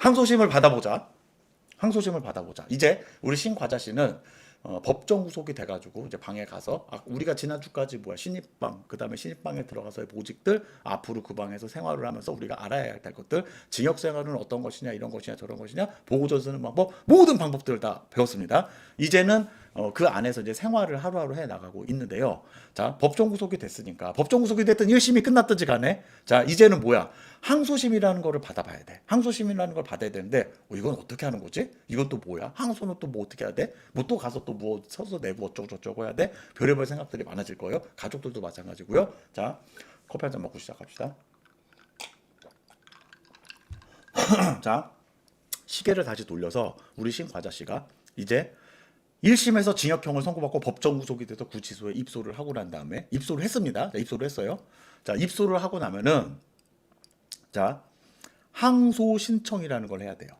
항소심을 받아보자. 항소심을 받아보자. 이제 우리 신과자 씨는 법정 구속이 돼가지고 이제 방에 가서 우리가 지난주까지 뭐야 신입방 그다음에 신입방에 들어가서의 보직들 앞으로 그 방에서 생활을 하면서 우리가 알아야 될 것들 징역 생활은 어떤 것이냐 이런 것이냐 저런 것이냐 보고전 쓰는 방법 모든 방법들을 다 배웠습니다. 이제는 그 안에서 이제 생활을 하루하루 해 나가고 있는데요. 자, 법정 구속이 됐으니까 법정 구속이 됐든 1심이 끝났든지 간에 자, 이제는 뭐야? 항소심이라는 거를 받아봐야 돼. 항소심이라는 걸 받아야 되는데 이건 어떻게 하는 거지? 이건 또 뭐야? 항소는 또 뭐 어떻게 해야 돼? 뭐 또 가서 또 뭐 서서 내부 어쩌고 저쩌고 해야 돼? 별의별 생각들이 많아질 거예요. 가족들도 마찬가지고요. 자, 커피 한 잔 먹고 시작합시다. 자, 시계를 다시 돌려서 우리 신과자 씨가 이제 1심에서 징역형을 선고받고 법정 구속이 돼서 구치소에 입소를 하고 난 다음에 입소를 했습니다. 자, 입소를 했어요. 자, 입소를 하고 나면은 자, 항소 신청이라는 걸 해야 돼요.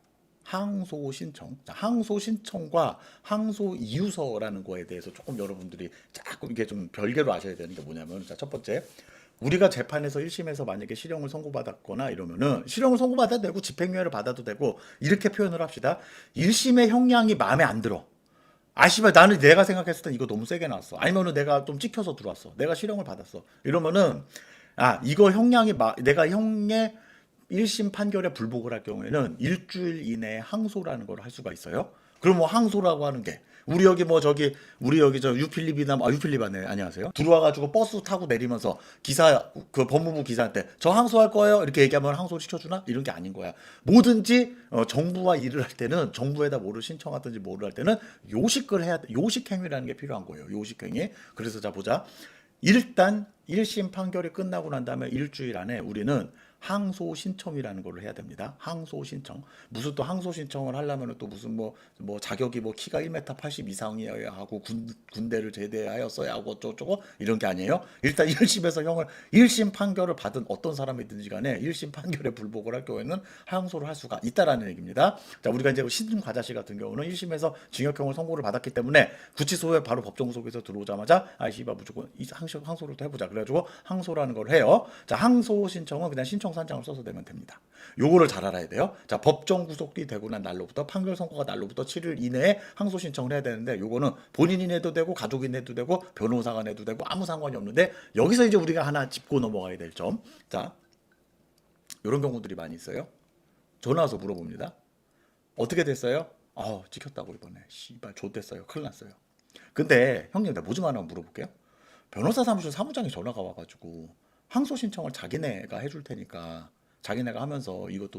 항소 신청. 자, 항소 신청과 항소 이유서라는 거에 대해서 조금 여러분들이 조금 이게 좀 별개로 아셔야 되는 게 뭐냐면 자, 첫 번째. 우리가 재판에서 1심에서 만약에 실형을 선고받았거나 이러면은 실형을 선고받아도 되고 집행유예를 받아도 되고 이렇게 표현을 합시다. 1심의 형량이 마음에 안 들어. 씨발 나는 내가 생각했을 땐 이거 너무 세게 나왔어. 아니면은 내가 좀 찍혀서 들어왔어. 내가 실형을 받았어. 이러면은 이거 형량이 내가 형의 1심 판결에 불복을 할 경우에는 일주일 이내에 항소라는 걸 할 수가 있어요. 그럼 뭐 항소라고 하는 게 우리 여기 뭐 저기 우리 여기 저 유필립이나 유필립 안에 안녕하세요. 들어와가지고 버스 타고 내리면서 기사 그 법무부 기사한테 저 항소할 거예요 이렇게 얘기하면 항소 시켜주나 이런 게 아닌 거야. 뭐든지 정부와 일을 할 때는 정부에다 뭐를 신청하든지 뭐를 할 때는 요식을 해야 돼. 요식행위라는 게 필요한 거예요. 요식행위. 그래서 자 보자. 일단 1심 판결이 끝나고 난 다음에 일주일 안에 우리는 항소 신청이라는 걸 해야 됩니다. 항소 신청. 무슨 또 항소 신청을 하려면 또 무슨 뭐 자격이 뭐 키가 1m 80 이상이어야 하고 군대를 제대하였어야 하고 어쩌고저쩌고 이런 게 아니에요. 일단 1심에서 1심 판결을 받은 어떤 사람이든지 간에 1심 판결에 불복을 할 경우에는 항소를 할 수가 있다라는 얘기입니다. 자, 우리가 이제 신과자 씨 같은 경우는 1심에서 징역형을 선고를 받았기 때문에 구치소에 바로 법정 구속에서 들어오자마자 씨발 무조건 항소를 또 해보자. 그래가지고 항소라는 걸 해요. 자, 항소 신청은 그냥 신청산장을 써서 내면 됩니다. 요거를 잘 알아야 돼요. 자, 법정 구속이 되고 난 날로부터 판결 선고가 날로부터 7일 이내에 항소 신청을 해야 되는데 요거는 본인이 내도 되고 가족이 내도 되고 변호사가 내도 되고 아무 상관이 없는데 여기서 이제 우리가 하나 짚고 넘어가야 될 점. 자, 이런 경우들이 많이 있어요. 전화 와서 물어봅니다. 어떻게 됐어요? 찍혔다고 이번에. 씨발 좆됐어요. 큰일 났어요. 근데 형님 내가 뭐 좀 하나 물어볼게요. 변호사 사무실 사무장이 전화가 와가지고 항소 신청을 자기네가 해줄 테니까 자기네가 하면서 이것도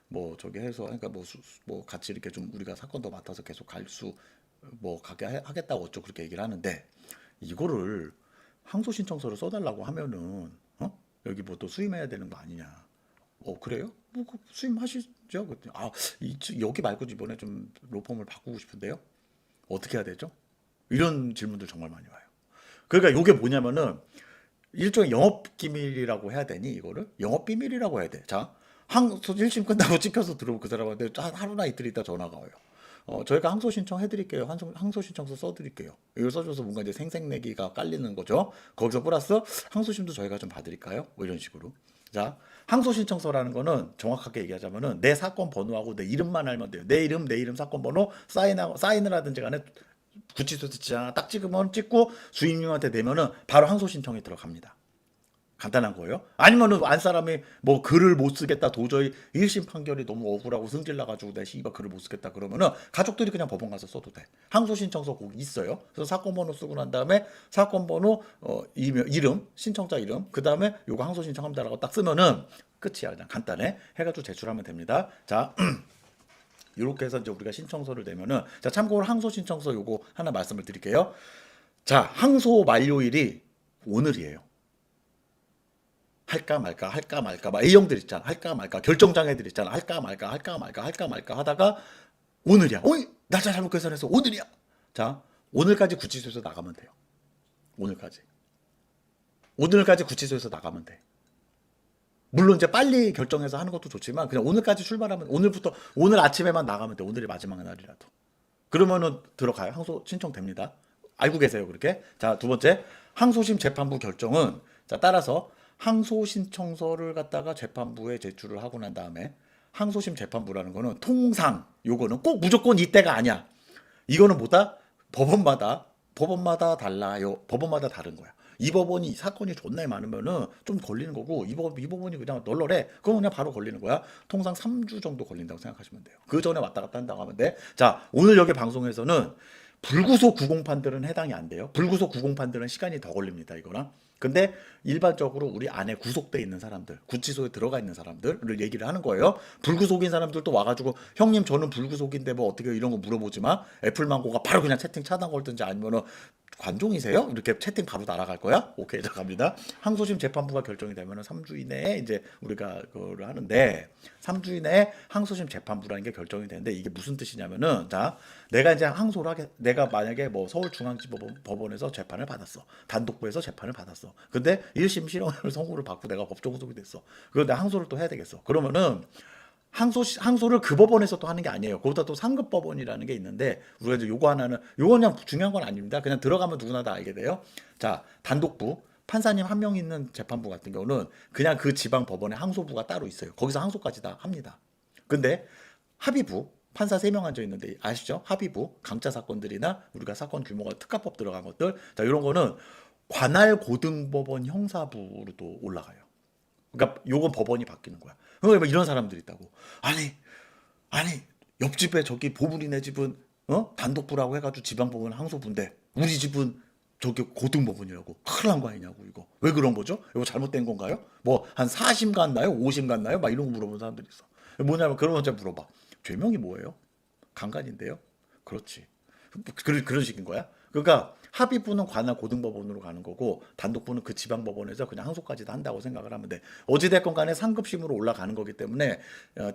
뭐 저기 해서 그러니까 뭐 같이 이렇게 좀 우리가 사건도 맡아서 계속 갈 수 뭐 가게 하겠다고 어쩌고 그렇게 얘기를 하는데 이거를 항소 신청서를 써달라고 하면은 여기 뭐 또 수임해야 되는 거 아니냐? 그래요? 뭐 수임하시죠? 그랬더니 여기 말고 이번에 좀 로펌을 바꾸고 싶은데요. 어떻게 해야 되죠? 이런 질문들 정말 많이 와요. 그러니까 이게 뭐냐면은 일종의 영업 기밀이라고 해야 되니 이거를 영업 비밀이라고 해야 돼. 자, 항소 1심 끝나고 찍혀서 들어오고 그 사람한테 하루나 이틀 있다 전화가 와요. 저희가 항소 신청 해드릴게요. 항소 신청서 써드릴게요. 이걸 써줘서 뭔가 이제 생색내기가 깔리는 거죠. 거기서 플러스 항소심도 저희가 좀 봐드릴까요? 뭐 이런 식으로. 자, 항소 신청서라는 거는 정확하게 얘기하자면은 내 사건 번호하고 내 이름만 알면 돼요. 내 이름, 사건 번호, 사인을 하든지 간에 구치소에서 지잖아. 딱 찍으면 찍고 주임님한테 내면은 바로 항소 신청이 들어갑니다. 간단한 거예요. 아니면은 안 사람이 뭐 글을 못 쓰겠다 도저히 1심 판결이 너무 억울하고 승질 나가지고 내 씨발 글을 못 쓰겠다 그러면은 가족들이 그냥 법원 가서 써도 돼. 항소 신청서 꼭 있어요. 그래서 사건 번호 쓰고 난 다음에 사건 번호 이름 신청자 이름 그 다음에 요거 항소 신청합니다라고 딱 쓰면은 끝이야. 그냥 간단해. 해가지고 제출하면 됩니다. 자. 이렇게 해서 이제 우리가 신청서를 내면은 자 참고로 항소 신청서 요거 하나 말씀을 드릴게요. 자, 항소 만료일이 오늘이에요. 할까 말까 막 A형들 있잖아. 할까 말까 결정장애들 있잖아. 할까 말까 하다가 오늘이야. 날짜 잘못 계산해서 오늘이야. 자, 오늘까지 구치소에서 나가면 돼요. 오늘까지 구치소에서 나가면 돼. 물론 이제 빨리 결정해서 하는 것도 좋지만 그냥 오늘까지 출발하면 오늘 아침에만 나가면 돼. 오늘이 마지막 날이라도. 그러면은 들어가요. 항소 신청됩니다. 알고 계세요, 그렇게? 자, 두 번째. 항소심 재판부 결정은 자, 따라서 항소 신청서를 갖다가 재판부에 제출을 하고 난 다음에 항소심 재판부라는 거는 통상 요거는 꼭 무조건 이때가 아니야. 이거는 뭐다? 법원마다 달라요. 법원마다 다른 거야. 이 법원이 사건이 존나 많으면은 좀 걸리는 거고 이 법원이 그냥 널널해. 그럼 그냥 바로 걸리는 거야. 통상 3주 정도 걸린다고 생각하시면 돼요. 그 전에 왔다 갔다 한다고 하면 돼. 자, 오늘 여기 방송에서는 불구속 구공판들은 해당이 안 돼요. 불구속 구공판들은 시간이 더 걸립니다. 이거랑. 근데 일반적으로 우리 안에 구속돼 있는 사람들, 구치소에 들어가 있는 사람들을 얘기를 하는 거예요. 불구속인 사람들도 와가지고 형님 저는 불구속인데 뭐 어떻게 이런 거 물어보지 마. 애플망고가 바로 그냥 채팅 차단 걸든지 아니면은 관종이세요? 이렇게 채팅 바로 날아갈 거야? 오케이, 자 갑니다. 항소심 재판부가 결정이 되면은 3주 이내에 이제 우리가 그거를 하는데 3주 이내에 항소심 재판부라는 게 결정이 되는데 이게 무슨 뜻이냐면은 자 내가 이제 항소를 하게 내가 만약에 뭐 서울중앙지법원에서 재판을 받았어. 단독부에서 재판을 받았어. 근데 1심 실형을 선고를 받고 내가 법정 구속이 됐어. 그런데 항소를 또 해야 되겠어. 그러면은 항소를 그 법원에서 또 하는 게 아니에요. 거기다 또 상급 법원이라는 게 있는데 우리가 이제 요거 하나는 요건 그냥 중요한 건 아닙니다. 그냥 들어가면 누구나 다 알게 돼요. 자, 단독부 판사님 한 명 있는 재판부 같은 경우는 그냥 그 지방 법원에 항소부가 따로 있어요. 거기서 항소까지 다 합니다. 근데 합의부 판사 3명 앉아 있는데 아시죠? 합의부 강짜 사건들이나 우리가 사건 규모가 특가법 들어간 것들 자 이런 거는 관할 고등법원 형사부로 또 올라가요. 그러니까 요건 법원이 바뀌는 거야. 그러니까 이런 사람들이 있다고. 아니 옆집에 저기 보물이네 집은 단독부라고 해가지고 지방법원 항소부인데 우리 집은 저기 고등법원이라고 큰일 난 거 아니냐고 이거 왜 그런 거죠? 이거 잘못된 건가요? 뭐 한 4심 갔나요? 5심 갔나요? 막 이런 거 물어보는 사람들이 있어. 뭐냐면 그러면 제가 물어봐. 죄명이 뭐예요? 강간인데요? 그렇지. 그런 식인 거야? 그러니까 합의부는 관할 고등법원으로 가는 거고 단독부는 그 지방법원에서 그냥 항소까지도 한다고 생각을 하면 돼. 어찌됐건 간에 상급심으로 올라가는 거기 때문에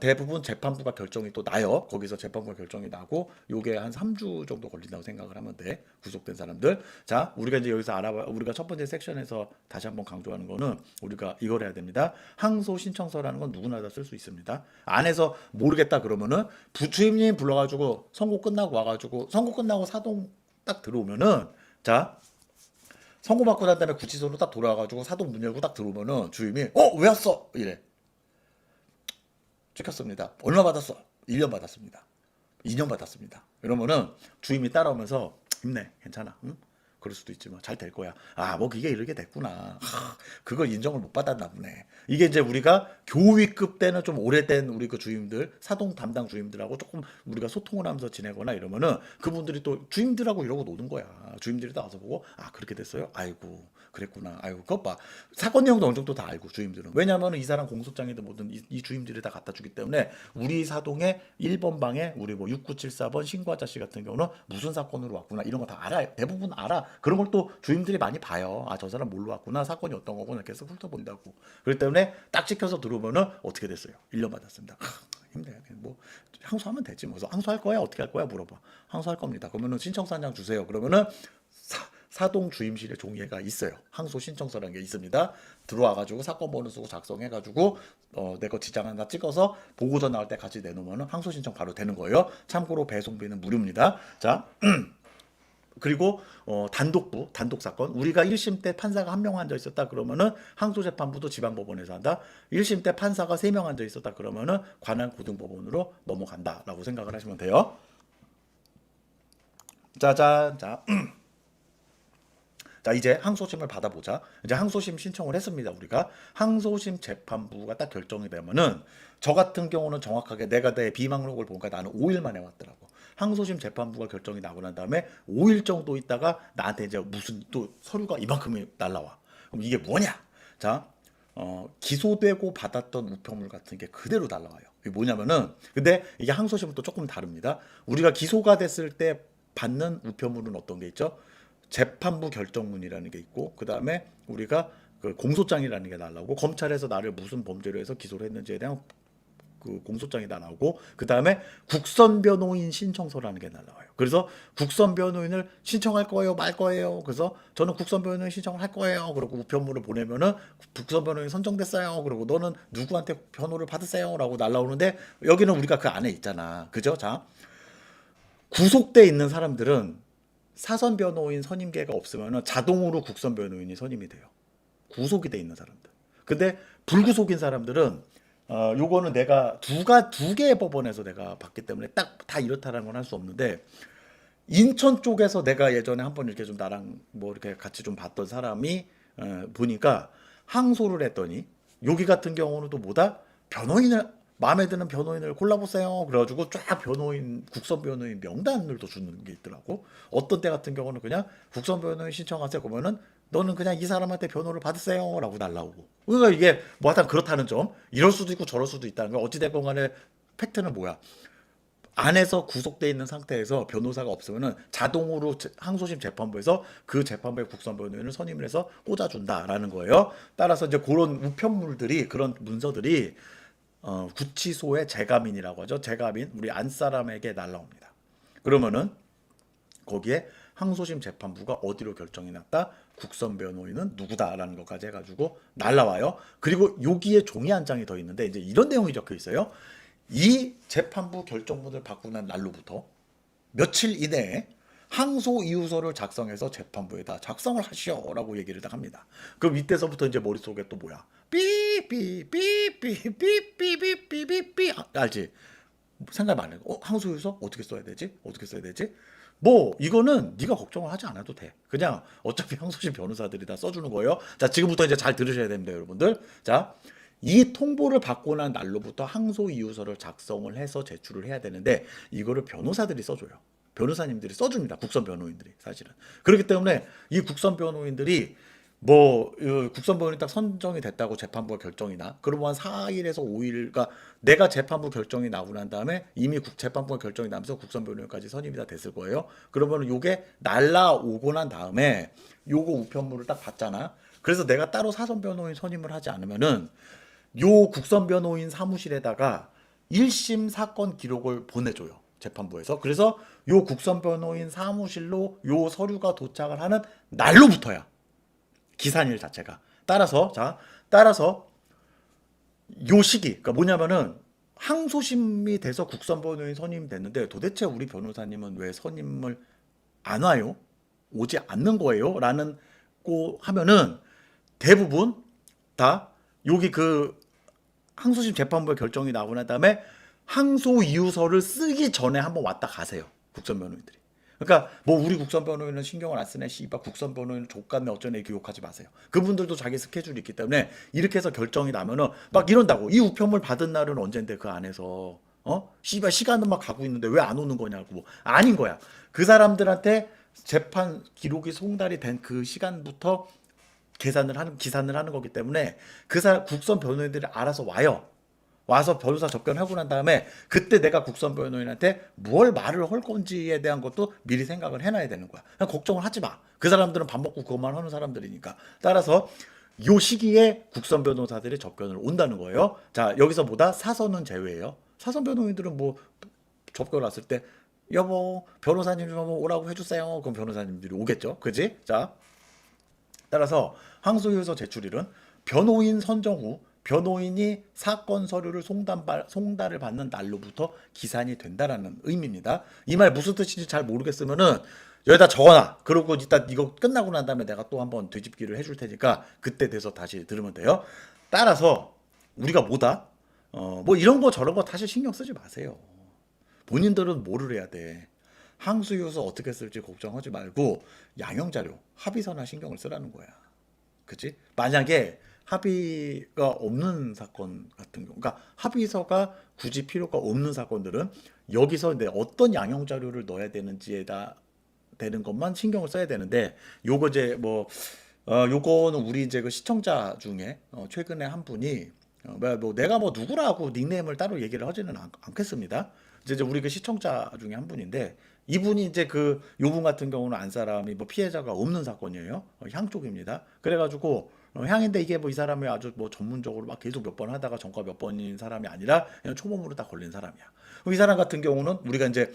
대부분 재판부가 결정이 또 나요. 거기서 재판부가 결정이 나고 요게 한 3주 정도 걸린다고 생각을 하면 돼. 구속된 사람들. 자, 우리가 이제 여기서 우리가 첫 번째 섹션에서 다시 한번 강조하는 거는 우리가 이걸 해야 됩니다. 항소 신청서라는 건 누구나 다 쓸 수 있습니다. 안에서 모르겠다 그러면은 부추임님 불러가지고 선고 끝나고 와가지고 선고 끝나고 사동 딱 들어오면은 자 선고받고 난 다음에 구치소로 딱 돌아와가지고 사동 문 열고 딱 들어오면은 주임이 왜 왔어? 이래. 찍혔습니다. 얼마 받았어? 1년 받았습니다. 2년 받았습니다. 이러면은 주임이 따라오면서 힘내 괜찮아 응? 그럴 수도 있지만 잘 될 거야. 뭐 그게 이렇게 됐구나. 그걸 인정을 못 받았나 보네. 이게 이제 우리가 교위급 때는 좀 오래된 우리 그 주임들, 사동 담당 주임들하고 조금 우리가 소통을 하면서 지내거나 이러면은 그분들이 또 주임들하고 이러고 노는 거야. 주임들이 나와서 보고 그렇게 됐어요? 아이고 그랬구나. 아이고 그것 봐. 사건 내용도 어느 정도 다 알고 주임들은. 왜냐면은 이 사람 공소장이든 뭐든 이 주임들이 다 갖다 주기 때문에 우리 사동의 1번 방에 우리 뭐 6974번 신고 아저씨 같은 경우는 무슨 사건으로 왔구나 이런 거 다 알아요. 대부분 알아. 그런 걸 또 주임들이 많이 봐요. 저 사람 뭘로 왔구나. 사건이 어떤 거구나. 계속 훑어본다고. 그렇기 때문에 딱 찍혀서 들어오면은 어떻게 됐어요? 1년 받았습니다. 힘내. 뭐 항소하면 되지. 뭐 항소할 거야? 어떻게 할 거야? 물어봐. 항소할 겁니다. 그러면은 신청서 한 장 주세요. 그러면은 사동 주임실에 종이가 있어요. 항소 신청서라는 게 있습니다. 들어와가지고 사건 번호 쓰고 작성해가지고 내 거 지장 하나 찍어서 보고서 나올 때 같이 내놓으면 항소 신청 바로 되는 거예요. 참고로 배송비는 무료입니다. 자. 그리고 단독 사건 우리가 1심 때 판사가 1명 앉아 있었다 그러면은 항소재판부도 지방법원에서 한다. 1심 때 판사가 3명 앉아 있었다 그러면은 관할 고등법원으로 넘어간다라고 생각을 하시면 돼요. 짜잔. 자 이제 항소심을 받아보자. 이제 항소심 신청을 했습니다. 우리가 항소심 재판부가 딱 결정이 되면은 저 같은 경우는 정확하게 내가 내 비망록을 보니까 나는 5일 만에 왔더라고. 항소심 재판부가 결정이 나고 난 다음에 5일 정도 있다가 나한테 이제 무슨 또 서류가 이만큼이 날라와. 그럼 이게 뭐냐? 자, 기소되고 받았던 우편물 같은 게 그대로 날라와요. 이게 뭐냐면은 근데 이게 항소심은 또 조금 다릅니다. 우리가 기소가 됐을 때 받는 우편물은 어떤 게 있죠? 재판부 결정문이라는 게 있고 그 다음에 우리가 그 공소장이라는 게 날라오고 검찰에서 나를 무슨 범죄로 해서 기소를 했는지에 대한 그 공소장이 다 나오고 그 다음에 국선 변호인 신청서라는 게 날라와요. 그래서 국선 변호인을 신청할 거예요, 말 거예요. 그래서 저는 국선 변호인 신청을 할 거예요. 그리고 우편물을 보내면은 국선 변호인 선정됐어요. 그리고 너는 누구한테 변호를 받으세요라고 날라오는데 여기는 우리가 그 안에 있잖아, 그죠? 자, 구속돼 있는 사람들은 사선 변호인 선임계가 없으면 자동으로 국선 변호인이 선임이 돼요. 구속이 돼 있는 사람들. 근데 불구속인 사람들은 요거는 내가 두 개의 법원에서 내가 봤기 때문에 딱 다 이렇다라는 건 할 수 없는데 인천 쪽에서 내가 예전에 한번 이렇게 좀 나랑 뭐 이렇게 같이 좀 봤던 사람이 보니까 항소를 했더니 여기 같은 경우는 또 뭐다 변호인을 마음에 드는 변호인을 골라보세요. 그래가지고 쫙 변호인 국선 변호인 명단을 또 주는 게 있더라고. 어떤 때 같은 경우는 그냥 국선 변호인 신청하세요. 그러면은 너는 그냥 이 사람한테 변호를 받으세요라고 날라오고. 그러니까 이게 뭐 하여튼 그렇다는 점. 이럴 수도 있고 저럴 수도 있다는 거. 어찌됐건 간에 팩트는 뭐야? 안에서 구속돼 있는 상태에서 변호사가 없으면은 자동으로 항소심 재판부에서 그 재판부의 국선 변호인을 선임을 해서 꽂아준다라는 거예요. 따라서 이제 그런 우편물들이 그런 문서들이 구치소의 재가민이라고 하죠. 재가민 우리 안 사람에게 날라옵니다. 그러면은 거기에 항소심 재판부가 어디로 결정이 났다? 국선 변호인은 누구다라는 것까지 해가지고 날라와요. 그리고 여기에 종이 한 장이 더 있는데 이제 이런 내용이 적혀 있어요. 이 재판부 결정문을 받고 난 날로부터 며칠 이내에 항소 이유서를 작성해서 재판부에다 작성을 하시오라고 얘기를 딱 합니다. 그럼 이때서부터 이제 머릿속에 또 뭐야? 삐삐삐삐삐삐삐삐삐삐 알지? 생각 많이 해. 항소 이유서 어떻게 써야 되지? 어떻게 써야 되지? 뭐 이거는 네가 걱정을 하지 않아도 돼. 그냥 어차피 항소심 변호사들이 다 써주는 거예요. 자, 지금부터 이제 잘 들으셔야 됩니다, 여러분들. 자, 이 통보를 받고 난 날로부터 항소 이유서를 작성을 해서 제출을 해야 되는데 이거를 변호사들이 써줘요. 변호사님들이 써줍니다. 국선 변호인들이 사실은. 그렇기 때문에 이 국선 변호인들이 뭐 국선 변호인이 딱 선정이 됐다고 재판부가 결정이나 그러면 한 4일에서 5일 그러니까 내가 재판부 결정이 나고 난 다음에 이미 재판부가 결정이 나면서 국선 변호인까지 선임이 다 됐을 거예요. 그러면 요게 날라오고 난 다음에 요거 우편물을 딱 받잖아. 그래서 내가 따로 사선 변호인 선임을 하지 않으면은 요 국선 변호인 사무실에다가 1심 사건 기록을 보내줘요. 재판부에서. 그래서 요 국선 변호인 사무실로 요 서류가 도착을 하는 날로부터야. 기산일 자체가. 따라서 요 시기. 그러니까 뭐냐면은 항소심이 돼서 국선 변호인 선임이 됐는데 도대체 우리 변호사님은 왜 선임을 안 와요? 오지 않는 거예요? 라는 거 하면은 대부분 다 여기 그 항소심 재판부의 결정이 나고 난 다음에 항소 이유서를 쓰기 전에 한번 왔다 가세요. 국선 변호인들이. 그러니까 뭐 우리 국선 변호인은 신경을 안 쓰네. 씨발 국선 변호인은 족같네 어쩌네 교육하지 마세요. 그분들도 자기 스케줄이 있기 때문에 이렇게 해서 결정이 나면은 막 이런다고. 이 우편물 받은 날은 언젠데 그 안에서 씨발 시간은 막 가고 있는데 왜 안 오는 거냐고. 아닌 거야. 그 사람들한테 재판 기록이 송달이 된 그 시간부터 기산을 하는 거기 때문에 그 사람 국선 변호인들이 알아서 와요. 와서 변호사 접견하고 난 다음에 그때 내가 국선 변호인한테 뭘 말을 할 건지에 대한 것도 미리 생각을 해놔야 되는 거야. 그냥 걱정을 하지 마. 그 사람들은 밥 먹고 그것만 하는 사람들이니까. 따라서 요 시기에 국선 변호사들이 접견을 온다는 거예요. 자, 여기서 보다 사선은 제외예요. 사선 변호인들은 뭐 접견 왔을 때 여보 변호사님 좀 오라고 해주세요. 그럼 변호사님들이 오겠죠. 그지? 자, 따라서 항소유서 제출일은 변호인 선정 후 변호인이 사건 서류를 송달을 받는 날로부터 기산이 된다라는 의미입니다. 이 말 무슨 뜻인지 잘 모르겠으면은 여기다 적어놔. 그리고 이따 이거 끝나고 난 다음에 내가 또 한번 되짚기를 해줄 테니까 그때 돼서 다시 들으면 돼요. 따라서 우리가 뭐다? 뭐 이런 거 저런 거 사실 신경 쓰지 마세요. 본인들은 뭐를 해야 돼? 항소유서 어떻게 쓸지 걱정하지 말고 양형자료, 합의서나 신경을 쓰라는 거야. 그치? 만약에 합의가 없는 사건 같은 경우, 그러니까 합의서가 굳이 필요가 없는 사건들은 여기서 내 어떤 양형자료를 넣어야 되는지에다 되는 것만 신경을 써야 되는데 요거 이제 뭐 요거는 우리 이제 그 시청자 중에 최근에 한 분이 뭐 내가 뭐 누구라고 닉네임을 따로 얘기를 하지는 않겠습니다. 이제 우리 그 시청자 중에 한 분인데 이분이 이제 그 요분 같은 경우는 안 사람이 뭐 피해자가 없는 사건이에요. 향 쪽입니다. 그래가지고 향인데 이게 뭐 이 사람이 아주 뭐 전문적으로 막 계속 몇 번 하다가 전과 몇 번인 사람이 아니라 그냥 초범으로 딱 걸린 사람이야. 이 사람 같은 경우는 우리가 이제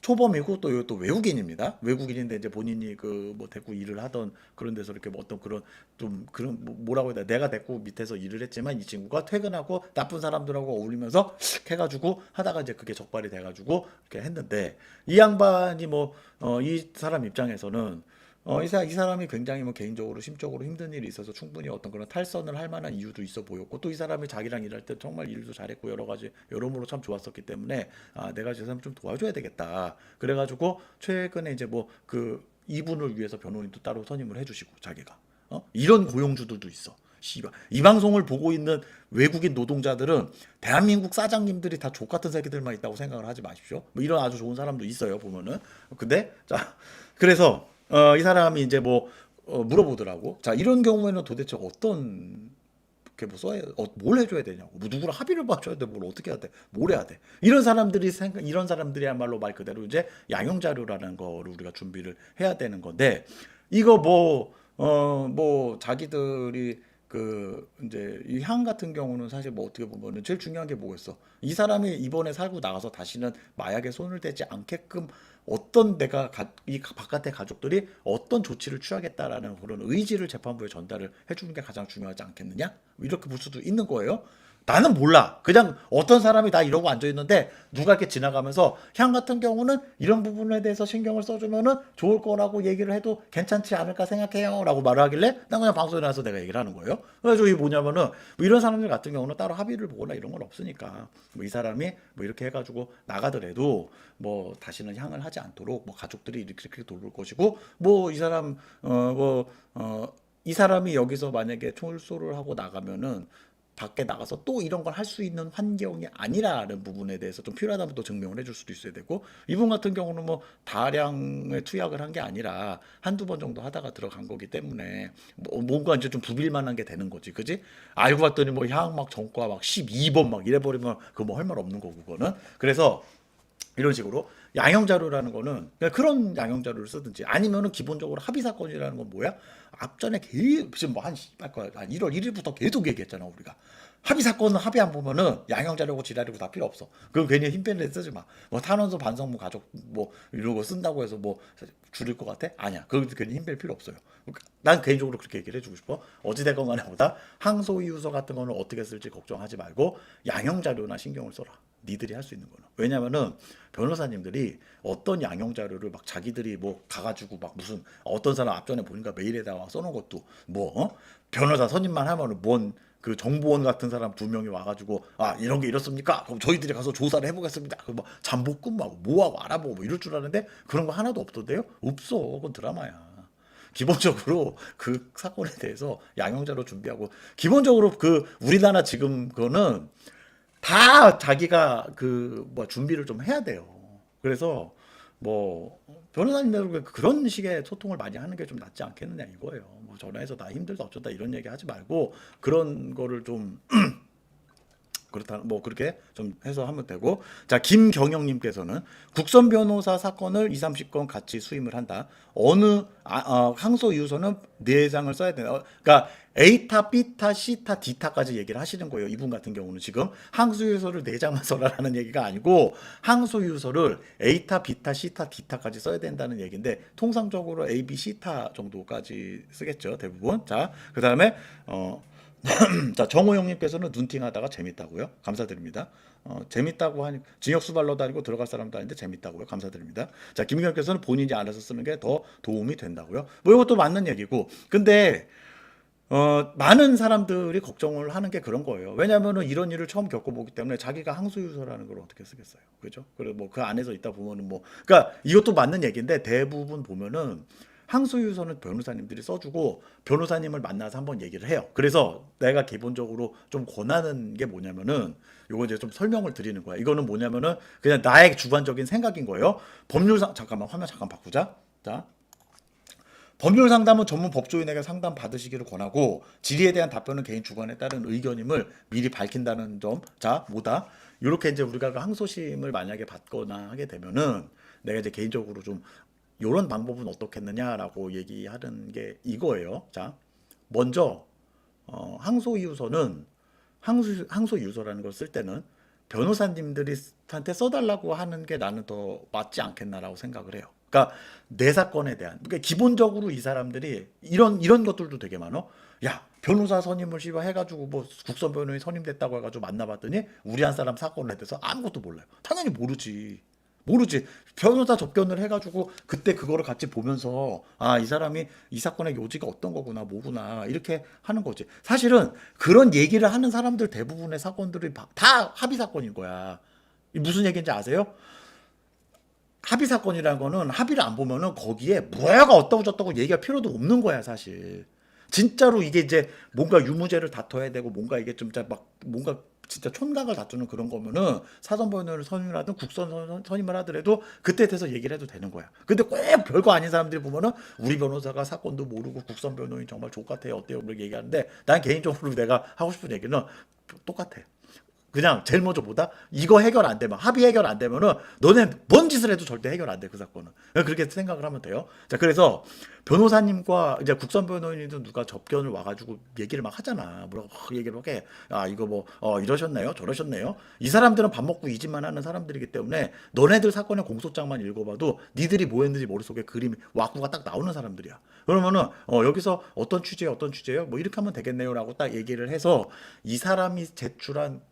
초범이고 또 외국인입니다. 외국인인데 이제 본인이 그 뭐 대구 일을 하던 그런 데서 이렇게 뭐 어떤 그런 좀 그런 뭐라고 해야 돼 내가 대구 밑에서 일을 했지만 이 친구가 퇴근하고 나쁜 사람들하고 어울리면서 해가지고 하다가 이제 그게 적발이 돼가지고 이렇게 했는데 이 양반이 뭐 이 사람 입장에서는 이 사람이 굉장히 뭐 개인적으로 심적으로 힘든 일이 있어서 충분히 어떤 그런 탈선을 할 만한 이유도 있어 보였고 또 이 사람이 자기랑 일할 때 정말 일도 잘했고 여러 가지 여러모로 참 좋았었기 때문에 내가 저 사람 좀 도와줘야 되겠다. 그래가지고 최근에 이제 뭐 그 이분을 위해서 변호인도 따로 선임을 해주시고 자기가 이런 고용주들도 있어. 씨발. 이 방송을 보고 있는 외국인 노동자들은 대한민국 사장님들이 다 족같은 새끼들만 있다고 생각을 하지 마십시오. 뭐 이런 아주 좋은 사람도 있어요 보면은. 근데 자 그래서 이 사람이 이제 뭐 물어보더라고. 자 이런 경우에는 도대체 어떤 이렇게 뭐 써야 뭘 해줘야 되냐고. 뭐 누구랑 합의를 맞춰야 돼. 뭘 어떻게 해야 돼. 뭘 해야 돼. 이런 사람들이야말로 말 그대로 이제 양형 자료라는 거를 우리가 준비를 해야 되는 건데 이거 뭐 자기들이 그 이제 이 향 같은 경우는 사실 뭐 어떻게 보면은 제일 중요한 게 뭐겠어. 이 사람이 이번에 살고 나가서 다시는 마약에 손을 대지 않게끔 어떤 이 바깥의 가족들이 어떤 조치를 취하겠다라는 그런 의지를 재판부에 전달을 해주는 게 가장 중요하지 않겠느냐? 이렇게 볼 수도 있는 거예요. 나는 몰라. 그냥 어떤 사람이 다 이러고 앉아 있는데 누가 이렇게 지나가면서 향 같은 경우는 이런 부분에 대해서 신경을 써주면은 좋을 거라고 얘기를 해도 괜찮지 않을까 생각해요라고 말을 하길래 난 그냥 방송에 나와서 내가 얘기를 하는 거예요. 그래서 이게 뭐냐면은 뭐 이런 사람들 같은 경우는 따로 합의를 보거나 이런 건 없으니까 뭐 이 사람이 뭐 이렇게 해가지고 나가더라도 뭐 다시는 향을 하지 않도록 뭐 가족들이 이렇게 돌볼 것이고 뭐 이 사람 이 사람이 여기서 만약에 출소를 하고 나가면은 밖에 나가서 또 이런 걸 할 수 있는 환경이 아니라는 부분에 대해서 좀 필요하다면 또 증명을 해줄 수도 있어야 되고 이분 같은 경우는 뭐 다량의 투약을 한 게 아니라 한두 번 정도 하다가 들어간 거기 때문에 뭐 뭔가 이제 좀 부빌만한 게 되는 거지 그지 알고 봤더니 뭐 향 막 전과 막 12번 막 이래버리면 그거 뭐 할 말 없는 거고 그거는 그래서 이런 식으로 양형 자료라는 거는 그냥 그런 양형 자료를 쓰든지 아니면은 기본적으로 합의 사건이라는 건 뭐야? 앞전에 지금 뭐한 1월 1일부터 계속 얘기했잖아 우리가. 합의 사건은 합의 안 보면은 양형 자료고 지랄이고 다 필요 없어. 그럼 괜히 힘 빼는 데 쓰지 마. 뭐 탄원서 반성문 가족 뭐 이런 거 쓴다고 해서 뭐 줄일 것 같아? 아니야. 그거 괜히 힘 뺄 필요 없어요. 난 개인적으로 그렇게 얘기를 해주고 싶어. 어찌됐건 간에 보다 항소이유서 같은 거는 어떻게 쓸지 걱정하지 말고 양형 자료나 신경을 써라. 니들이 할 수 있는 거는. 왜냐면은 변호사님들이 어떤 양형 자료를 막 자기들이 뭐 가가지고 막 무슨 어떤 사람 앞전에 보니까 메일에다가 써놓은 것도 변호사 선임만 하면은 뭔 그 정보원 같은 사람 2명이 와가지고 이런 게 이렇습니까? 그럼 저희들이 가서 조사를 해보겠습니다. 그뭐 잠복 근무하고 뭐하고 알아보고 뭐 이럴 줄 아는데 그런 거 하나도 없던데요? 없어. 그건 드라마야. 기본적으로 그 사건에 대해서 양형자료 준비하고 기본적으로 그 우리나라 지금 그거는 다 자기가 그 뭐 준비를 좀 해야 돼요. 그래서 뭐 변호사님들 그런 식의 소통을 많이 하는 게 좀 낫지 않겠느냐 이거예요. 뭐 전화해서 나 힘들다 어쩌다 이런 얘기 하지 말고 그런 거를 좀 그렇다 뭐 그렇게 좀 해서 하면 되고 자 김경영님께서는 국선 변호사 사건을 2, 30건 같이 수임을 한다. 어느 항소 이유서는 4장을 써야 된다. 그러니까 A타, B타, C타, D타까지 얘기를 하시는 거예요. 이분 같은 경우는 지금 항소 이유서를 4장만 써라라는 얘기가 아니고 항소 이유서를 A타, B타, C타, D타까지 써야 된다는 얘기인데 통상적으로 A, B, C타 정도까지 쓰겠죠 대부분. 자 그다음에 자, 정호영님께서는 눈팅하다가 재밌다고요? 감사드립니다. 재밌다고 하니 징역 수발로 다니고 들어갈 사람도 아닌데 재밌다고요? 감사드립니다. 자, 김경께서는 본인이 알아서 쓰는 게 더 도움이 된다고요? 뭐 이것도 맞는 얘기고, 근데 많은 사람들이 걱정을 하는 게 그런 거예요. 왜냐하면은 이런 일을 처음 겪어보기 때문에 자기가 항소유서라는 걸 어떻게 쓰겠어요, 그죠? 그리고 뭐 그 안에서 있다 보면은 뭐, 그러니까 이것도 맞는 얘기인데 대부분 보면은 항소유서는 변호사님들이 써주고 변호사님을 만나서 한번 얘기를 해요. 그래서 내가 기본적으로 좀 권하는 게 뭐냐면은 요거 이제 좀 설명을 드리는 거야. 이거는 뭐냐면은 그냥 나의 주관적인 생각인 거예요. 법률상 잠깐만 화면 잠깐 바꾸자. 자. 법률 상담은 전문 법조인에게 상담 받으시기를 권하고 질의에 대한 답변은 개인 주관에 따른 의견임을 미리 밝힌다는 점. 자, 뭐다? 이렇게 이제 우리가 그 항소심을 만약에 받거나 하게 되면은 내가 이제 개인적으로 좀 이런 방법은 어떻겠느냐라고 얘기하는 게 이거예요. 자, 먼저 항소이유서는 항소이유서라는 걸 쓸 때는 변호사님들이 한테 써달라고 하는 게 나는 더 맞지 않겠나라고 생각을 해요. 그러니까 내 사건에 대한 그러니까 기본적으로 이 사람들이 이런 것들도 되게 많어. 야 변호사 선임을 해가지고 뭐 국선 변호인 선임됐다고 해가지고 만나봤더니 우리 한 사람 사건에 대해서 아무것도 몰라요. 당연히 모르지. 모르지. 변호사 접견을 해가지고 그때 그거를 같이 보면서 아, 이 사람이 이 사건의 요지가 어떤 거구나, 뭐구나 이렇게 하는 거지. 사실은 그런 얘기를 하는 사람들 대부분의 사건들이 다 합의 사건인 거야. 무슨 얘기인지 아세요? 합의 사건이라는 거는 합의를 안 보면은 거기에 뭐야가 어떠고 저떠고 얘기할 필요도 없는 거야, 사실. 진짜로 이게 이제 뭔가 유무죄를 다퉈야 되고 뭔가 이게 좀 진짜 막 뭔가 진짜 촌각을 다투는 그런 거면은 사전 변호인을 선임을 하든 선임을 하더라도 그때 대해서 얘기를 해도 되는 거야. 근데 꼭 별거 아닌 사람들이 보면은 우리 변호사가 사건도 모르고 국선 변호인 정말 족같아요. 어때요? 그렇게 얘기하는데 난 개인적으로 내가 하고 싶은 얘기는 똑같아. 그냥 제일 먼저 보다 이거 해결 안 되면 합의 해결 안 되면은 너네 뭔 짓을 해도 절대 해결 안 돼 그 사건은. 그렇게 생각을 하면 돼요. 자, 그래서 변호사님과 이제 국선 변호인이든 누가 접견을 와가지고 얘기를 막 하잖아. 뭐라고 얘기를 막 해. 아, 이거 뭐 이러셨네요 저러셨네요. 이 사람들은 밥 먹고 이 집만 하는 사람들이기 때문에 너네들 사건의 공소장만 읽어봐도 니들이 뭐 했는지 머릿속에 그림 와꾸가 딱 나오는 사람들이야. 그러면은 여기서 어떤 취재예요 뭐 이렇게 하면 되겠네요라고 딱 얘기를 해서 이 사람이 제출한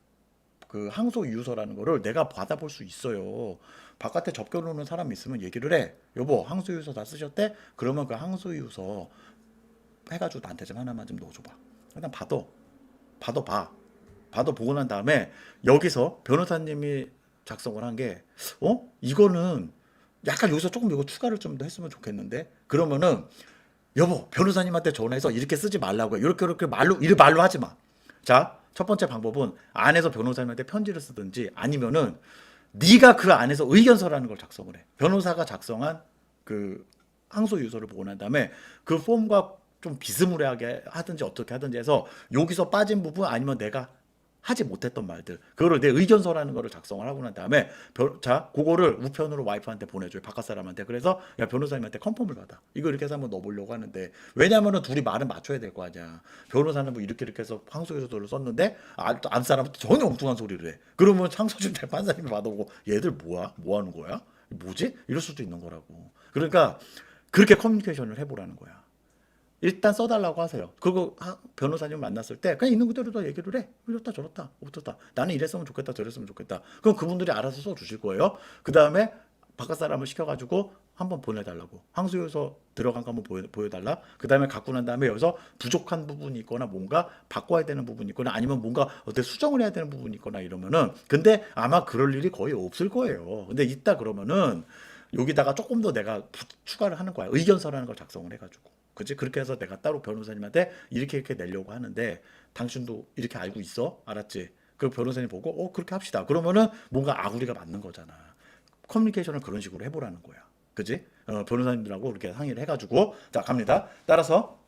그 항소 이유서라는 거를 내가 받아볼 수 있어요. 바깥에 접견 오는 사람이 있으면 얘기를 해. 여보, 항소 이유서 다 쓰셨대? 그러면 그 항소 이유서 해가지고 나한테 좀 하나만 좀 넣어줘봐. 일단 봐. 봐도 보고 난 다음에 여기서 변호사님이 작성을 한 게, 이거는 약간 여기서 조금 이거 추가를 좀 더 했으면 좋겠는데? 그러면은, 여보, 변호사님한테 전화해서 이렇게 쓰지 말라고요. 이렇게 말로 하지 마. 자, 첫 번째 방법은 안에서 변호사님한테 편지를 쓰든지 아니면은 네가 그 안에서 의견서라는 걸 작성을 해. 변호사가 작성한 그 항소 유서를 보고 난 다음에 그 폼과 좀 비스무리하게 하든지 어떻게 하든지 해서 여기서 빠진 부분 아니면 내가 하지 못했던 말들 그거를 내 의견서라는 거를 작성을 하고 난 다음에 자 그거를 우편으로 와이프한테 보내줘요. 바깥 사람한테. 그래서 야 변호사님한테 컨펌을 받아. 이거 이렇게 해서 한번 넣어보려고 하는데 왜냐면은 둘이 말은 맞춰야 될 거 아니야. 변호사는 뭐 이렇게 해서 항소유서를 썼는데 앞 사람한테 전혀 엉뚱한 소리를 해. 그러면 항소심 재판사님이 받아보고 얘들 뭐 하는 거야? 뭐지? 이럴 수도 있는 거라고. 그러니까 그렇게 커뮤니케이션을 해보라는 거야. 일단 써달라고 하세요. 그리고 변호사님 만났을 때 그냥 있는 그대로 다 얘기를 해. 이렇다 저렇다 어떻다. 나는 이랬으면 좋겠다 저랬으면 좋겠다. 그럼 그분들이 알아서 써주실 거예요. 그 다음에 바깥 사람을 시켜가지고 한번 보내달라고. 항소유서 들어간 거 한번 보여달라. 그 다음에 갖고 난 다음에 여기서 부족한 부분이 있거나 뭔가 바꿔야 되는 부분이 있거나 아니면 뭔가 어떻게 수정을 해야 되는 부분이 있거나 이러면은 근데 아마 그럴 일이 거의 없을 거예요. 근데 있다 그러면은 여기다가 조금 더 내가 추가를 하는 거야. 의견서라는 걸 작성을 해가지고. 그치? 그렇게 해서 내가 따로 변호사님한테 이렇게 내려고 하는데 당신도 이렇게 알고 있어? 알았지? 그 변호사님 보고 그렇게 합시다. 그러면은 뭔가 아구리가 맞는 거잖아. 커뮤니케이션을 그런 식으로 해보라는 거야. 그지? 변호사님들하고 이렇게 상의를 해가지고 자 갑니다. 따라서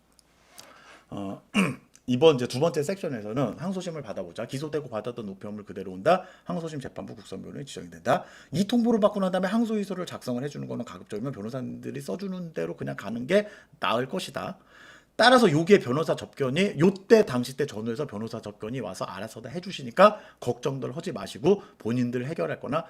이번 이제 두 번째 섹션에서는 항소심을 받아보자. 기소되고 받았던 우편물 그대로 온다. 항소심 재판부 국선변호인이 지정이 된다. 이 통보를 받고 난 다음에 항소유서를 작성을 해주는 거는 가급적이면 변호사님들이 써주는 대로 그냥 가는 게 나을 것이다. 따라서 여기에 변호사 접견이 요때 당시 때 전후에서 변호사 접견이 와서 알아서 다 해주시니까 걱정들 하지 마시고 본인들 해결할 거나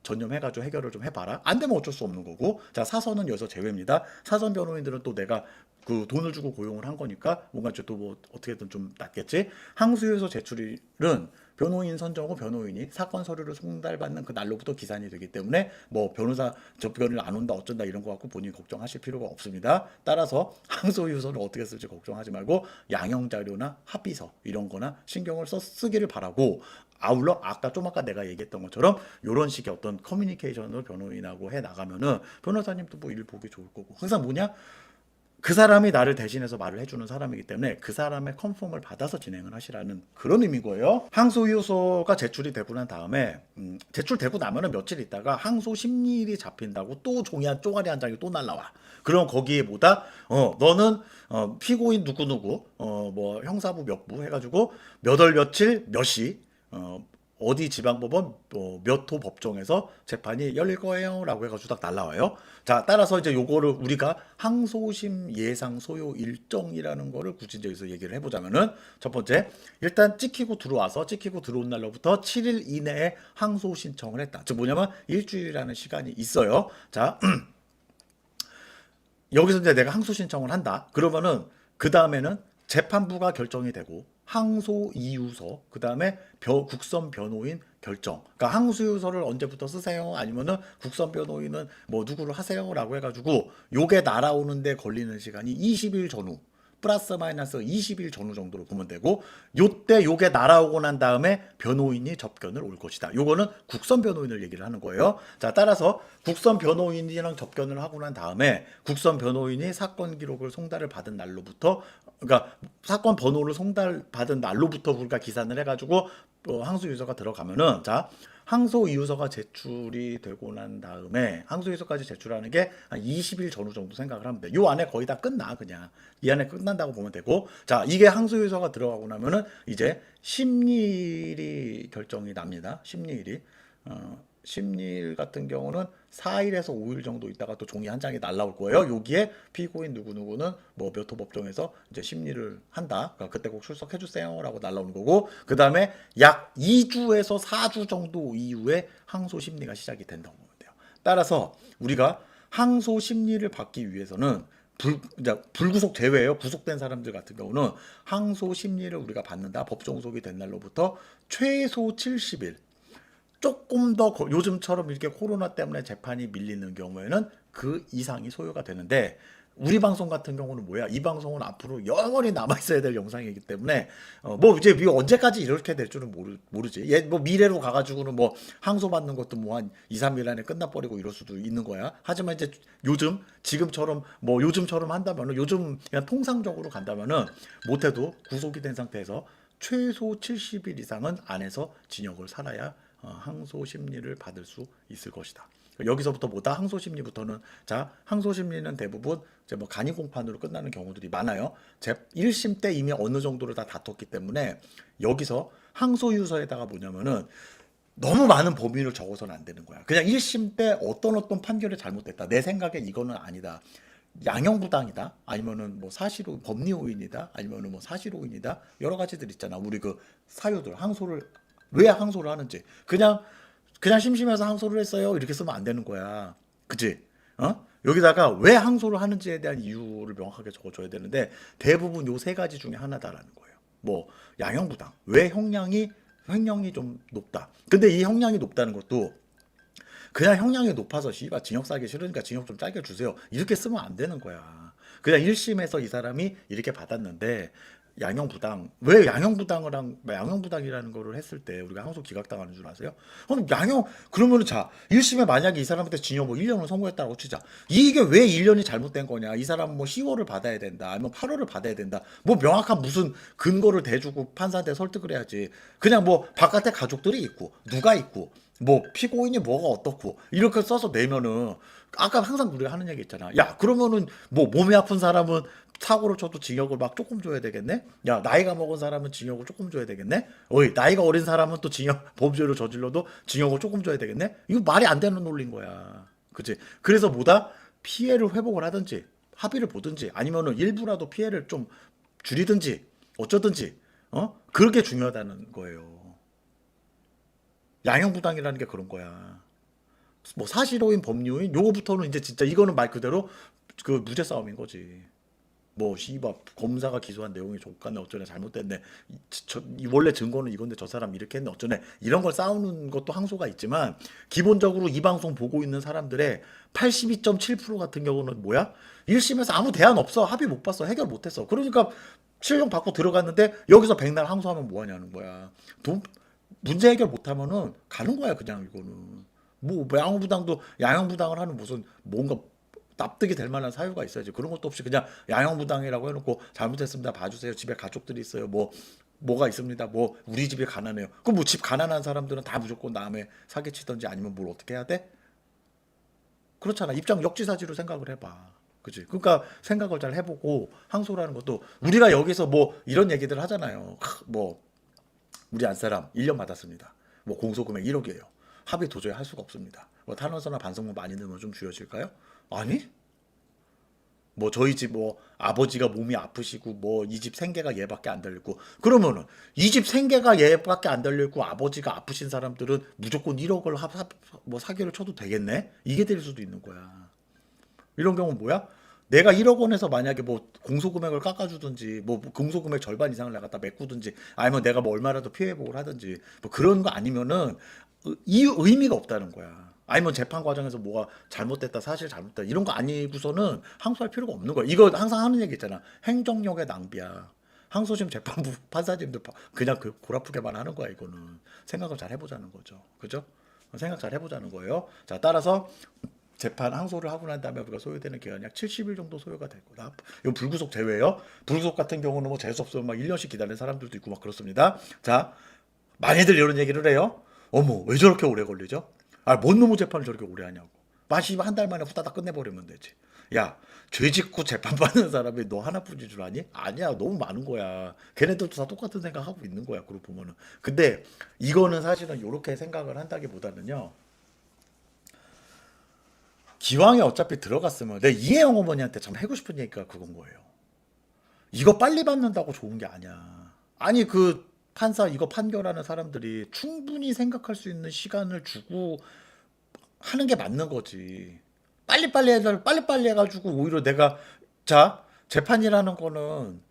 전념해가지고 해결을 좀 해봐라. 안 되면 어쩔 수 없는 거고. 자, 사선은 여기서 제외입니다. 사선 변호인들은 또 내가 그 돈을 주고 고용을 한 거니까 뭔가 또 뭐 어떻게든 좀 낫겠지. 항소유서 제출일은 변호인 선정 후 변호인이 사건 서류를 송달받는 그 날로부터 기산이 되기 때문에 뭐 변호사 접견을 안 온다 어쩐다 이런 거 갖고 본인이 걱정하실 필요가 없습니다. 따라서 항소유서를 어떻게 쓸지 걱정하지 말고 양형자료나 합의서 이런 거나 신경을 쓰기를 바라고 아울러 아까 내가 얘기했던 것처럼 이런 식의 어떤 커뮤니케이션을 변호인하고 해 나가면은 변호사님도 뭐 일 보기 좋을 거고 항상 뭐냐 그 사람이 나를 대신해서 말을 해주는 사람이기 때문에 그 사람의 컨펌을 받아서 진행을 하시라는 그런 의미고요. 항소유서가 제출이 되고 난 다음에 제출되고 나면은 며칠 있다가 항소 심리일이 잡힌다고 또 종이 한 쪼가리 한 장이 또 날라와. 그럼 거기에 뭐다? 너는 피고인 누구누구 뭐 형사부 몇 부 해가지고 몇 월 며칠 몇 시 어디 지방법원 몇 호 법정에서 재판이 열릴 거예요라고 해가지고 딱 날라와요. 자, 따라서 이제 요거를 우리가 항소심 예상 소요 일정이라는 거를 굳이 이제 여기서 얘기를 해보자면은 첫 번째 일단 찍히고 들어온 날로부터 7일 이내에 항소 신청을 했다. 즉 뭐냐면 일주일이라는 시간이 있어요. 자, 여기서 이제 내가 항소 신청을 한다. 그러면은 그 다음에는 재판부가 결정이 되고 항소 이유서, 그 다음에 국선 변호인 결정. 그러니까 항소유서를 언제부터 쓰세요? 아니면은 국선 변호인은 뭐 누구를 하세요?라고 해가지고 요게 날아오는데 걸리는 시간이 20일 전후. 플러스 마이너스 20일 전후 정도로 보면 되고, 요때 요게 날아오고 난 다음에 변호인이 접견을 올 것이다. 요거는 국선 변호인을 얘기를 하는 거예요. 자, 따라서 국선 변호인이랑 접견을 하고 난 다음에 국선 변호인이 사건 기록을 송달을 받은 날로부터, 그러니까 사건 번호를 송달받은 날로부터 우리가 기산을 해가지고 항소 유서가 들어가면은, 자, 항소 이유서가 제출이 되고 난 다음에 항소 이유서까지 제출하는 게 한 20일 전후 정도 생각을 하면 돼. 요 안에 거의 다 끝나. 그냥 이 안에 끝난다고 보면 되고, 자, 이게 항소 이유서가 들어가고 나면은 이제 심리일이 결정이 납니다. 심리일이 심리일 같은 경우는 4일에서 5일 정도 있다가 또 종이 한 장이 날라올 거예요. 여기에 피고인 누구누구는 뭐 몇 호 법정에서 이제 심리를 한다. 그러니까 그때 꼭 출석해 주세요라고 날라오는 거고, 그 다음에 약 2주에서 4주 정도 이후에 항소 심리가 시작이 된다고 보면 돼요. 따라서 우리가 항소 심리를 받기 위해서는 불구속 제외예요. 구속된 사람들 같은 경우는 항소 심리를 우리가 받는다. 법정 구속이 된 날로부터 최소 70일. 조금 더 요즘처럼 이렇게 코로나 때문에 재판이 밀리는 경우에는 그 이상이 소요가 되는데, 우리 방송 같은 경우는 뭐야? 이 방송은 앞으로 영원히 남아 있어야 될 영상이기 때문에 뭐 이제 언제까지 이렇게 될 줄은 모르지. 뭐 미래로 가가지고는 뭐 항소 받는 것도 뭐 한 2, 3일 안에 끝나버리고 이럴 수도 있는 거야. 하지만 이제 요즘처럼 한다면은, 요즘 그냥 통상적으로 간다면은 못해도 구속이 된 상태에서 최소 70일 이상은 안에서 징역을 살아야 항소 심리를 받을 수 있을 것이다. 여기서부터 뭐다? 항소 심리부터는, 자, 항소 심리는 대부분 이제 뭐 간이 공판으로 끝나는 경우들이 많아요. 1심 때 이미 어느 정도를 다 다퉜기 때문에 여기서 항소 유서에다가 뭐냐면은 너무 많은 범위를 적어서는 안 되는 거야. 그냥 1심 때 어떤 판결이 잘못됐다. 내 생각에 이거는 아니다. 양형부당이다. 아니면은 뭐 법리오인이다. 아니면은 뭐 사실오인이다. 여러 가지들 있잖아. 우리 그 사유들, 왜 항소를 하는지. 그냥 심심해서 항소를 했어요. 이렇게 쓰면 안 되는 거야. 그치? 여기다가 왜 항소를 하는지에 대한 이유를 명확하게 적어줘야 되는데, 대부분 요 세 가지 중에 하나다라는 거예요. 뭐 양형부당. 왜 형량이 좀 높다. 근데 이 형량이 높다는 것도 그냥 형량이 높아서 씨발 징역 살기 싫으니까 징역 좀 짧게 주세요. 이렇게 쓰면 안 되는 거야. 그냥 1심에서 이 사람이 이렇게 받았는데, 왜 양형부당이라는 거를 했을 때 우리가 항소 기각당하는 줄 아세요? 그러면은, 자, 1심에 만약에 이 사람한테 징역 뭐 1년을 선고했다고 치자. 이게 왜 1년이 잘못된 거냐? 이 사람은 뭐 10월을 받아야 된다. 아니면 8월을 받아야 된다. 뭐 명확한 무슨 근거를 대주고 판사한테 설득을 해야지. 그냥 뭐 바깥에 가족들이 있고, 누가 있고, 뭐 피고인이 뭐가 어떻고 이렇게 써서 내면은, 아까 항상 우리가 하는 얘기 있잖아. 야, 그러면은 뭐 몸이 아픈 사람은 사고를 쳐도 징역을 막 조금 줘야 되겠네? 야, 나이가 먹은 사람은 징역을 조금 줘야 되겠네? 나이가 어린 사람은 또 범죄를 저질러도 징역을 조금 줘야 되겠네? 이거 말이 안 되는 논리인 거야. 그치? 그래서 피해를 회복을 하든지, 합의를 보든지, 아니면은 일부라도 피해를 좀 줄이든지, 어쩌든지, 그게 중요하다는 거예요. 양형부당이라는 게 그런 거야. 뭐 사실호인, 법리호인, 요거부터는 이제 진짜 이거는 말 그대로 그 무죄 싸움인 거지. 뭐 씨발 검사가 기소한 내용이 족같네 어쩌네 잘못됐네, 원래 증거는 이건데 저 사람 이렇게 했네 어쩌네, 이런 걸 싸우는 것도 항소가 있지만, 기본적으로 이 방송 보고 있는 사람들의 82.7% 같은 경우는 뭐야? 1심에서 아무 대안 없어. 합의 못 봤어. 해결 못 했어. 그러니까 실형 받고 들어갔는데 여기서 백날 항소하면 뭐 하냐는 거야. 문제 해결 못 하면은 가는 거야 그냥. 이거는 뭐 양형부당을 하는 무슨 뭔가 납득이 될 만한 사유가 있어야지. 그런 것도 없이 그냥 양형부당이라고 해놓고 잘못했습니다. 봐주세요. 집에 가족들이 있어요. 뭐가 있습니다. 뭐 우리 집이 가난해요. 그럼 뭐 집 가난한 사람들은 다 무조건 남의 사기치든지 아니면 뭘 어떻게 해야 돼? 그렇잖아. 입장 역지사지로 생각을 해봐. 그치? 그러니까 생각을 잘 해보고, 항소라는 것도 우리가 여기서 뭐 이런 얘기들 하잖아요. 뭐 우리 안 사람 1년 받았습니다. 뭐 공소금액 1억이에요. 합의 도저히 할 수가 없습니다. 뭐 탄원서나 반성문 많이 넣으면 좀 줄여질까요? 아니? 뭐 저희 집 뭐 아버지가 몸이 아프시고 뭐 이 집 생계가 얘밖에 안 달렸고, 그러면은 이 집 생계가 얘밖에 안 달렸고 아버지가 아프신 사람들은 무조건 1억을 뭐 사기를 쳐도 되겠네? 이게 될 수도 있는 거야. 이런 경우는 뭐야? 내가 1억 원에서 만약에 뭐 공소금액을 깎아주든지 뭐 공소금액 절반 이상을 내가 갖다 메꾸든지 아니면 내가 뭐 얼마라도 피해보고를 하든지 뭐 그런 거 아니면은 이 의미가 없다는 거야. 아니면 재판 과정에서 뭐가 잘못됐다 사실 잘못됐다 이런 거 아니고서는 항소할 필요가 없는 거야. 이거 항상 하는 얘기 있잖아. 행정력의 낭비야. 항소심 재판부 판사님들 그냥 그 골아프게만 하는 거야. 이거는 생각을 잘 해보자는 거죠. 그죠? 생각 잘 해보자는 거예요. 자, 따라서 재판 항소를 하고 난 다음에 우리가 소요되는 기간이 약 70일 정도 소요가 될 거다. 이건 불구속 제외예요. 불구속 같은 경우는 뭐 재수 없으면 막 1년씩 기다리는 사람들도 있고 막 그렇습니다. 자, 많이들 이런 얘기를 해요. 어머, 왜 저렇게 오래 걸리죠? 아, 뭔 놈의 재판을 저렇게 오래 하냐고. 마시 한 달 만에 후다닥 끝내버리면 되지. 야, 죄 짓고 재판 받는 사람이 너 하나뿐인 줄 아니? 아니야, 너무 많은 거야. 걔네들도 다 똑같은 생각하고 있는 거야, 그러고 보면은. 근데 이거는 사실은 이렇게 생각을 한다기보다는요. 기왕에 어차피 들어갔으면 내 이혜영 어머니한테 참 하고 싶은 얘기가 그건 거예요. 이거 빨리 받는다고 좋은 게 아니야. 아니 그 판사 이거 판결하는 사람들이 충분히 생각할 수 있는 시간을 주고 하는 게 맞는 거지. 빨리빨리 해서 빨리빨리 해가지고 오히려 내가 자 재판이라는 거는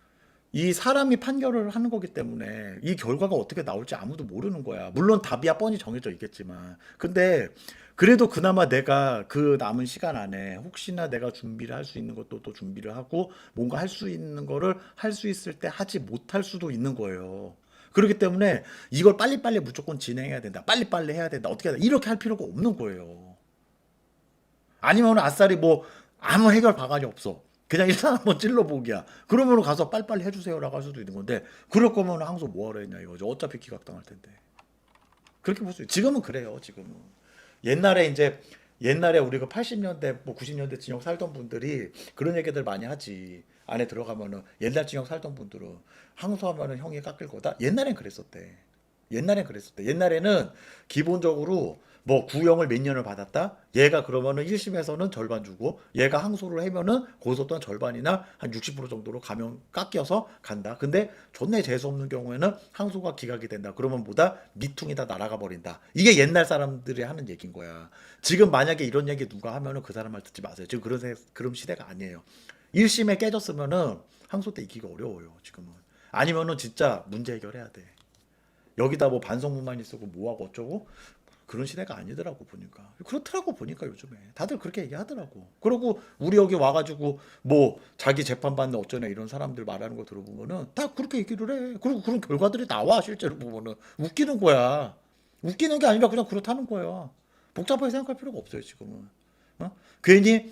이 사람이 판결을 하는 거기 때문에 이 결과가 어떻게 나올지 아무도 모르는 거야. 물론 답이야 뻔히 정해져 있겠지만. 근데 그래도 그나마 내가 그 남은 시간 안에 혹시나 내가 준비를 할 수 있는 것도 또 준비를 하고 뭔가 할 수 있는 거를 할 수 있을 때 하지 못할 수도 있는 거예요. 그렇기 때문에 이걸 빨리빨리 무조건 진행해야 된다. 빨리빨리 해야 된다. 어떻게 해야 된다. 이렇게 할 필요가 없는 거예요. 아니면 아싸리 뭐 아무 해결 방안이 없어. 그냥 일단 한번 찔러보기야. 그러면 가서 빨리빨리 해주세요라고 할 수도 있는 건데 그럴 거면 항소 뭐하러 했냐 이거죠. 어차피 기각당할 텐데. 그렇게 볼 수 있어요. 지금은 그래요. 지금은. 옛날에 이제 옛날에 우리가 80년대 뭐 90년대 징역 살던 분들이 그런 얘기들 많이 하지. 안에 들어가면은 옛날 징역 살던 분들은 항소하면은 형이 깎일 거다. 옛날엔 그랬었대. 옛날엔 그랬었대. 옛날에는 기본적으로 뭐 구형을 몇 년을 받았다. 얘가 그러면은 1심에서는 절반 주고 얘가 항소를 하면은 거기서 또한 절반이나 한 60% 정도로 가면 깎여서 간다. 근데 존내 재수 없는 경우에는 항소가 기각이 된다. 그러면 뭐다? 미퉁이 다 날아가 버린다. 이게 옛날 사람들이 하는 얘기인 거야. 지금 만약에 이런 얘기 누가 하면은 그 사람 말 듣지 마세요. 지금 그런 시대가 아니에요. 1심에 깨졌으면은 항소 때 이기기가 어려워요. 지금은. 아니면은 진짜 문제 해결해야 돼. 여기다 뭐 반성문만 쓰고 뭐하고 어쩌고 그런 시대가 아니더라고 보니까. 그렇더라고 보니까 요즘에 다들 그렇게 얘기하더라고. 그리고 우리 여기 와가지고 뭐 자기 재판 받는 어쩌냐 이런 사람들 말하는 거 들어보면은 다 그렇게 얘기를 해. 그리고 그런 결과들이 나와 실제로 보면은 웃기는 거야. 웃기는 게 아니라 그냥 그렇다는 거야. 복잡하게 생각할 필요가 없어요 지금은. 어? 괜히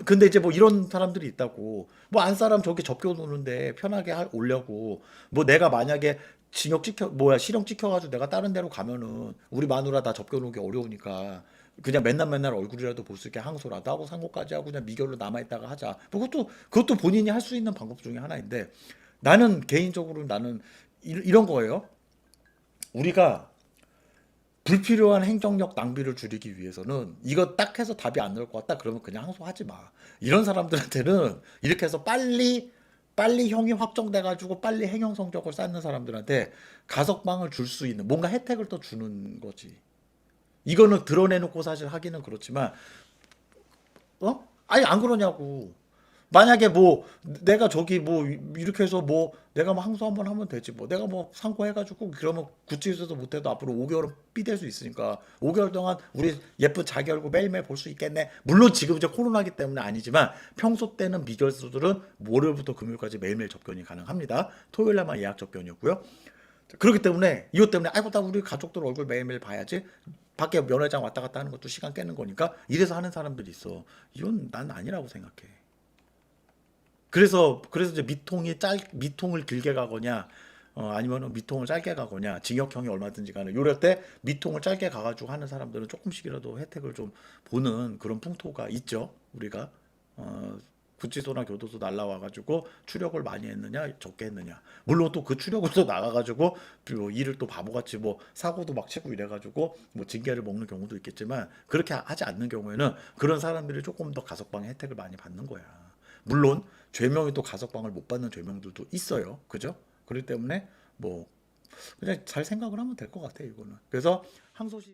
근데 이제 뭐 이런 사람들이 있다고 뭐 안 사람 저기 접겨 놓는데 편하게 오려고 뭐 내가 만약에 징역 찍혀 뭐야 실형 찍혀가지고 내가 다른 데로 가면은 우리 마누라 다 접겨 놓기 어려우니까 그냥 맨날 맨날 얼굴이라도 볼 수 있게 항소라도 하고 상고까지 하고 그냥 미결로 남아있다가 하자. 뭐 그것도 본인이 할 수 있는 방법 중에 하나인데 나는 개인적으로 나는 이런 거예요. 우리가 불필요한 행정력 낭비를 줄이기 위해서는 이거 딱 해서 답이 안 나올 것 같다 그러면 그냥 항소하지 마. 이런 사람들한테는 이렇게 해서 빨리 형이 확정돼 가지고 빨리 행형 성적을 쌓는 사람들한테 가석방을 줄 수 있는 뭔가 혜택을 또 주는 거지. 이거는 드러내놓고 사실 하기는 그렇지만 어? 아니 안 그러냐고. 만약에 뭐 내가 저기 뭐 이렇게 해서 뭐 내가 뭐 항소 한번 하면 되지 뭐 내가 뭐 상고해가지고 그러면 구치소에서 못해도 앞으로 5개월은 삐댈 수 있으니까 5개월 동안 우리 예쁜 자기 얼굴 매일매일 볼 수 있겠네. 물론 지금 이제 코로나기 때문에 아니지만 평소 때는 미결소들은 월요일부터 금요일까지 매일매일 접견이 가능합니다. 토요일날만 예약 접견이었고요. 그렇기 때문에 이것 때문에 아이고 나 우리 가족들 얼굴 매일매일 봐야지. 밖에 면회장 왔다 갔다 하는 것도 시간 깨는 거니까 이래서 하는 사람들이 있어. 이건 난 아니라고 생각해. 그래서 이제 미통을 길게 가거냐 아니면 미통을 짧게 가거냐 징역형이 얼마든지 가는 요럴 때 미통을 짧게 가가지고 하는 사람들은 조금씩이라도 혜택을 좀 보는 그런 풍토가 있죠. 우리가 구치소나 교도소 날라와가지고 추력을 많이 했느냐 적게 했느냐 물론 또 그 추력을 또 나가가지고 뭐 일을 또 바보같이 뭐 사고도 막 치고 이래가지고 뭐 징계를 먹는 경우도 있겠지만 그렇게 하지 않는 경우에는 그런 사람들이 조금 더 가석방의 혜택을 많이 받는 거야. 물론 죄명이 또 가석방을 못 받는 죄명들도 있어요. 그죠? 그렇기 때문에 뭐 그냥 잘 생각을 하면 될 것 같아요. 이거는. 그래서 항소심